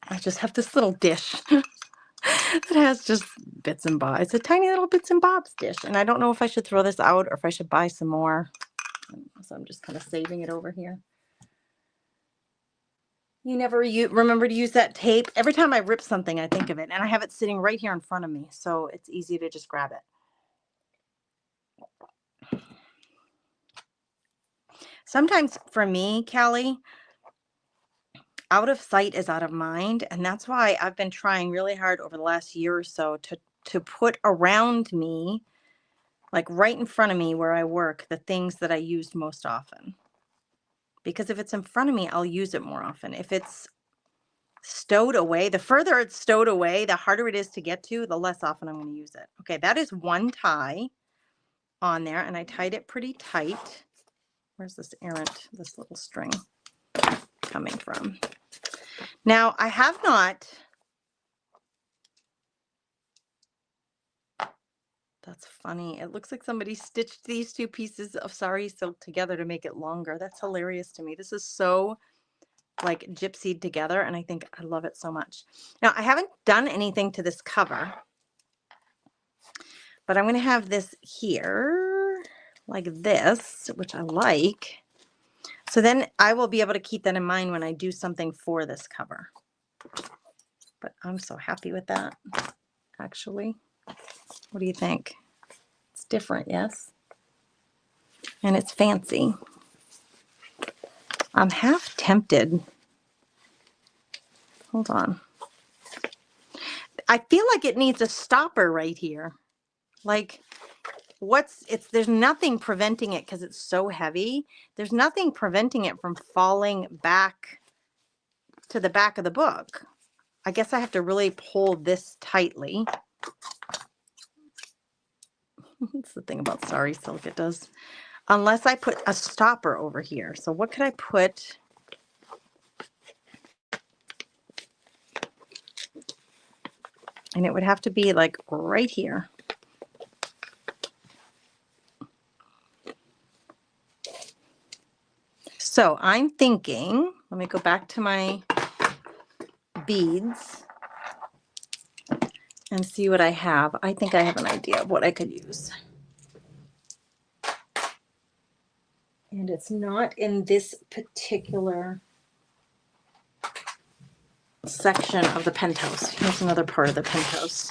I just have this little dish that has just bits and bobs. It's a tiny little bits and bobs dish, and I don't know if I should throw this out or if I should buy some more. So I'm just kind of saving it over here. You never remember to use that tape. Every time I rip something, I think of it, and I have it sitting right here in front of me, so it's easy to just grab it. Sometimes for me, Callie, out of sight is out of mind, and that's why I've been trying really hard over the last year or so to put around me, like right in front of me where I work, the things that I use most often. Because if it's in front of me, I'll use it more often. If it's stowed away, the further it's stowed away, the harder it is to get to, the less often I'm going to use it. Okay, that is one tie on there, and I tied it pretty tight. Where's this errant, this little string coming from? Now, I have not, that's funny. It looks like somebody stitched these two pieces of sari silk together to make it longer. That's hilarious to me. This is so like gypsied together, and I think I love it so much. Now, I haven't done anything to this cover, but I'm going to have this here like this, which I like. So then I will be able to keep that in mind when I do something for this cover. But I'm so happy with that, actually. What do you think? It's different, yes? And it's fancy. I'm half tempted. Hold on. I feel like it needs a stopper right here. Like, there's nothing preventing it because it's so heavy. There's nothing preventing it from falling back to the back of the book. I guess I have to really pull this tightly. That's the thing about sari silk, it does. Unless I put a stopper over here. So what could I put? And it would have to be like right here. So I'm thinking, let me go back to my beads and see what I have. I think I have an idea of what I could use. And it's not in this particular section of the penthouse. Here's another part of the penthouse.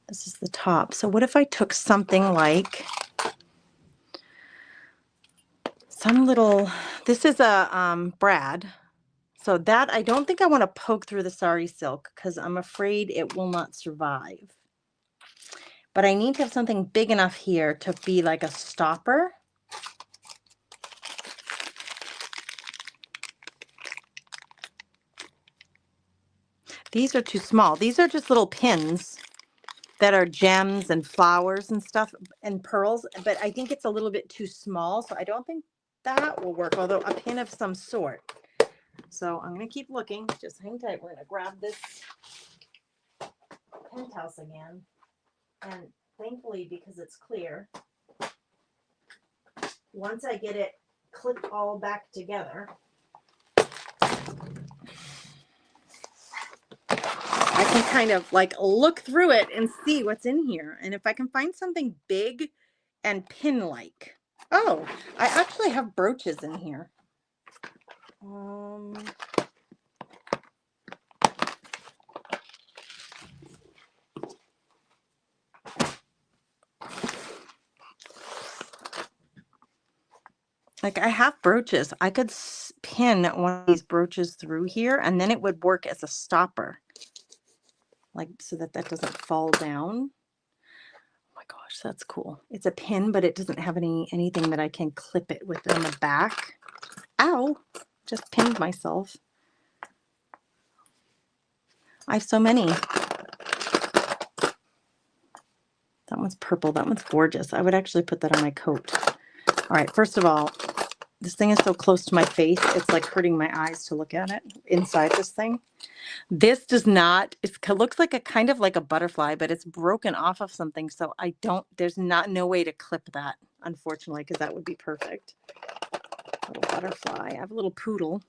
This is the top. So what if I took something like some little, this is a brad. So that, I don't think I want to poke through the sari silk because I'm afraid it will not survive. But I need to have something big enough here to be like a stopper. These are too small. These are just little pins that are gems and flowers and stuff and pearls. But I think it's a little bit too small. So I don't think that will work, although a pin of some sort. So I'm going to keep looking. Just hang tight. We're going to grab this penthouse again. And thankfully, because it's clear, once I get it clipped all back together, I can kind of like look through it and see what's in here. And if I can find something big and pin-like. Oh, I actually have brooches in here. Like I have brooches. I could pin one of these brooches through here and then it would work as a stopper. Like so that doesn't fall down. Oh my gosh, that's cool. It's a pin, but it doesn't have anything that I can clip it with on the back. Ow, just pinned myself. I have so many. That one's purple. That one's gorgeous. I would actually put that on my coat. All right, first of all, this thing is so close to my face. It's like hurting my eyes to look at it inside this thing. This does not, it looks like a kind of like a butterfly, but it's broken off of something. So there's no way to clip that, unfortunately, because that would be perfect. Little butterfly. I have a little poodle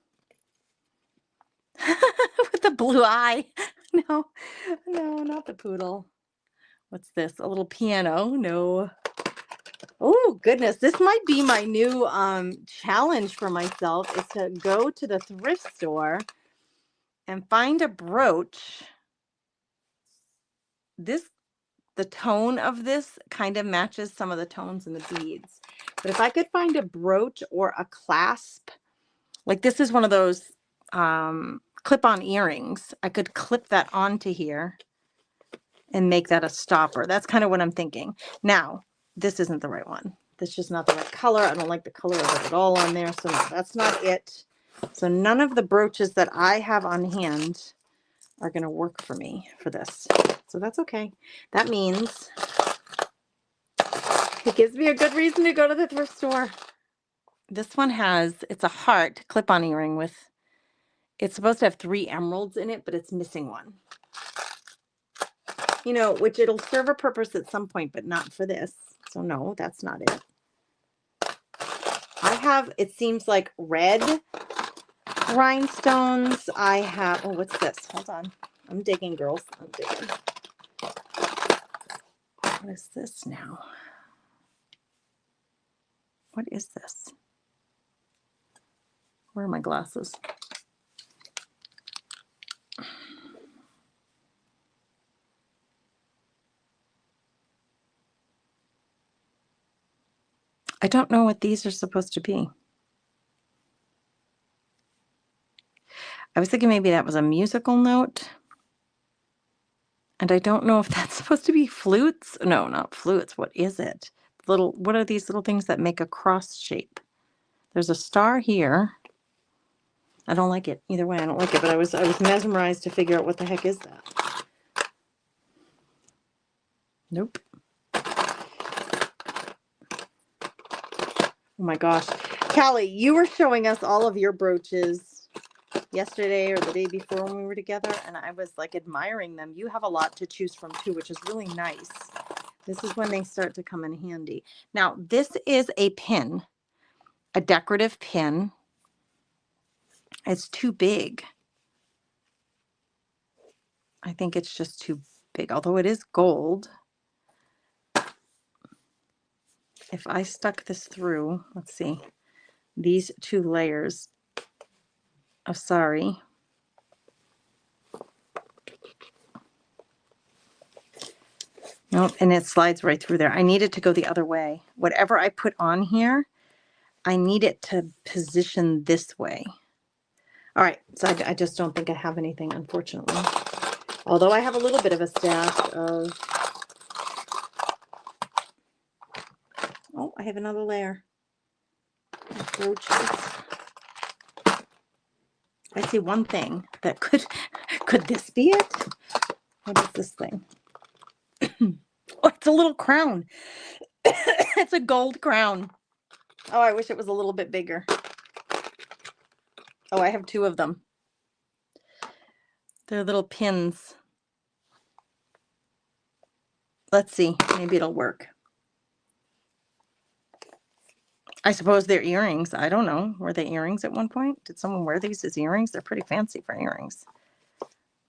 with a blue eye. No, not the poodle. What's this? A little piano? No. Oh, goodness. This might be my new challenge for myself is to go to the thrift store and find a brooch. The tone of this kind of matches some of the tones in the beads. But if I could find a brooch or a clasp, like this is one of those clip-on earrings. I could clip that onto here and make that a stopper. That's kind of what I'm thinking. Now, this isn't the right one. This is just not the right color. I don't like the color of it at all on there. So no, that's not it. So none of the brooches that I have on hand are going to work for me for this. So that's okay. That means it gives me a good reason to go to the thrift store. This one it's a heart clip-on earring with, it's supposed to have 3 emeralds in it, but it's missing one. You know, which it'll serve a purpose at some point, but not for this. So no, that's not it. I have, it seems like red rhinestones. I have, oh, what's this? Hold on. I'm digging, girls. I'm digging. What is this now? What is this? Where are my glasses? I don't know what these are supposed to be. I was thinking maybe that was a musical note. And I don't know if that's supposed to be flutes. No, not flutes. What is it? What are these little things that make a cross shape? There's a star here. I don't like it. Either way, I don't like it, but I was mesmerized to figure out what the heck is that. Nope. Oh my gosh. Callie, you were showing us all of your brooches yesterday or the day before when we were together, and I was like admiring them. You have a lot to choose from too, which is really nice. This is when they start to come in handy. Now, this is a pin, a decorative pin. It's too big. I think it's just too big, although it is gold. If I stuck this through, let's see, these 2 layers of sari. Nope, and it slides right through there. I need it to go the other way. Whatever I put on here, I need it to position this way. All right, so I just don't think I have anything, unfortunately. Although I have a little bit of a stash of... Oh, I have another layer of brooches. I see one thing that could this be it? What is this thing? Oh, it's a little crown. It's a gold crown. Oh, I wish it was a little bit bigger. Oh, I have 2 of them. They're little pins. Let's see. Maybe it'll work. I suppose they're earrings. I don't know. Were they earrings at one point? Did someone wear these as earrings? They're pretty fancy for earrings.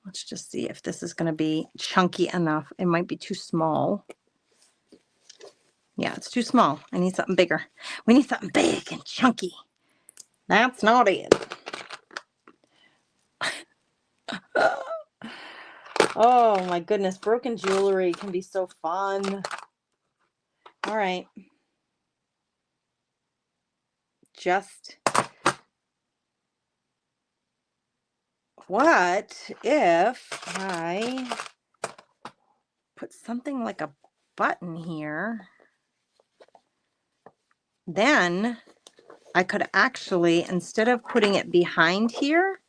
Let's just see if this is going to be chunky enough. It might be too small. Yeah, it's too small. I need something bigger. We need something big and chunky. That's not it. Oh my goodness. Broken jewelry can be so fun. All right. Just what if I put something like a button here? Then I could actually, instead of putting it behind here,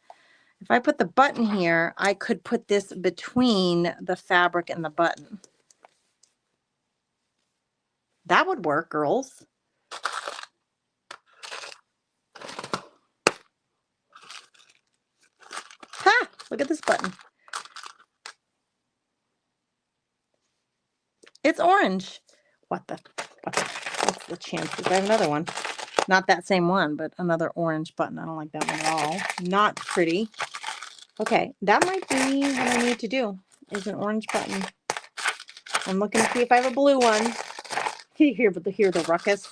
if I put the button here, I could put this between the fabric and the button. That would work, girls. Ha! Look at this button. It's orange. What's the chances? I have another one. Not that same one, but another orange button. I don't like that one at all. Not pretty. Okay, that might be what I need to do, is an orange button. I'm looking to see if I have a blue one. Hear the ruckus.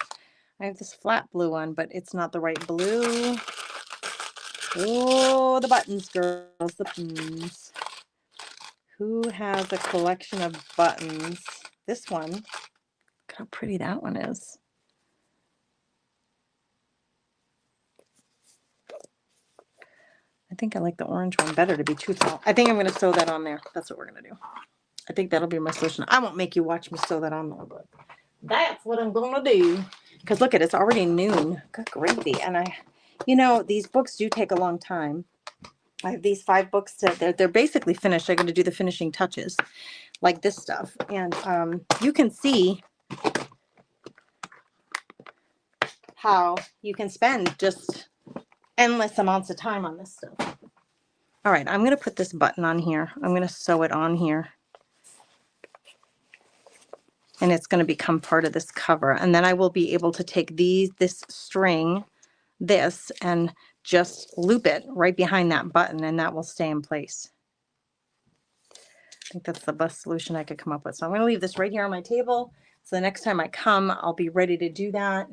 I have this flat blue one, but it's not the right blue. Oh, the buttons, girls, the buttons. Who has a collection of buttons? This one. Look how pretty that one is. I think I like the orange one better, to be truthful. I think I'm going to sew that on there. That's what we're going to do. I think that'll be my solution. I won't make you watch me sew that on there, but that's what I'm going to do. Because look at it, it's already noon. Good gravy. And these books do take a long time. I have these 5 books they're basically finished. I'm going to do the finishing touches, like this stuff. And you can see how you can spend just endless amounts of time on this stuff. All right, I'm going to put this button on here. I'm going to sew it on here. And it's going to become part of this cover. And then I will be able to take this string, and just loop it right behind that button, and that will stay in place. I think that's the best solution I could come up with. So I'm going to leave this right here on my table. So the next time I come, I'll be ready to do that.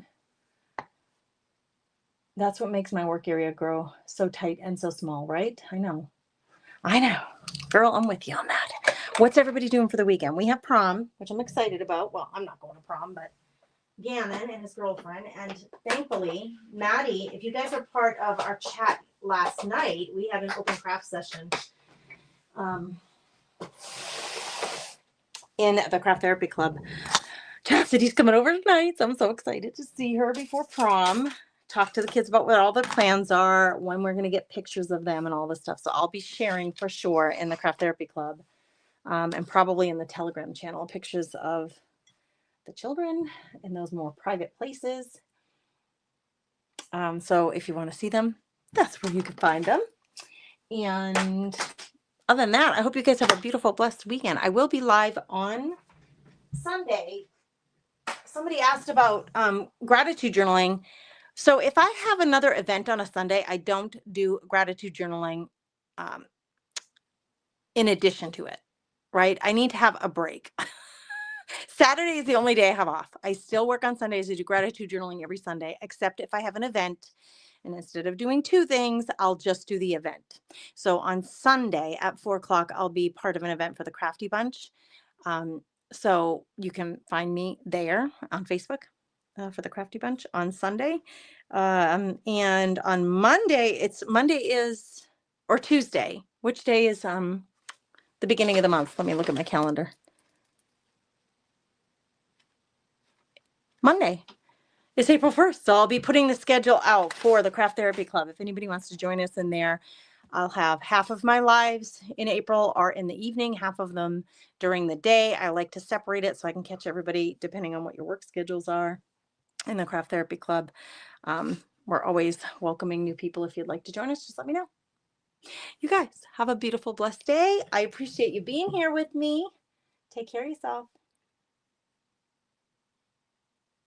That's what makes my work area grow so tight and so small, right? I know. Girl, I'm with you on that. What's everybody doing for the weekend? We have prom, which I'm excited about. Well, I'm not going to prom, but Gannon and his girlfriend. And thankfully, Maddie, if you guys are part of our chat last night, we had an open craft session in the Craft Therapy Club. Chastity's coming over tonight, so I'm so excited to see her before prom. Talk to the kids about what all the plans are, when we're going to get pictures of them and all this stuff. So I'll be sharing for sure in the Craft Therapy Club and probably in the Telegram channel pictures of the children in those more private places. So if you want to see them, that's where you can find them. And other than that, I hope you guys have a beautiful, blessed weekend. I will be live on Sunday. Somebody asked about gratitude journaling. So if I have another event on a Sunday, I don't do gratitude journaling in addition to it, right? I need to have a break. Saturday is the only day I have off. I still work on Sundays. I do gratitude journaling every Sunday, except if I have an event. And instead of doing 2 things, I'll just do the event. So on Sunday at 4 o'clock, I'll be part of an event for the Crafty Bunch. So you can find me there on Facebook for the Crafty Bunch on Sunday. And on Monday, or Tuesday. Which day is the beginning of the month? Let me look at my calendar. Monday. It's April 1st, so I'll be putting the schedule out for the Craft Therapy Club. If anybody wants to join us in there, I'll have half of my lives in April are in the evening, half of them during the day. I like to separate it so I can catch everybody depending on what your work schedules are in the Craft Therapy Club. We're always welcoming new people. If you'd like to join us, just let me know. You guys have a beautiful, blessed day. I appreciate you being here with me. Take care of yourself.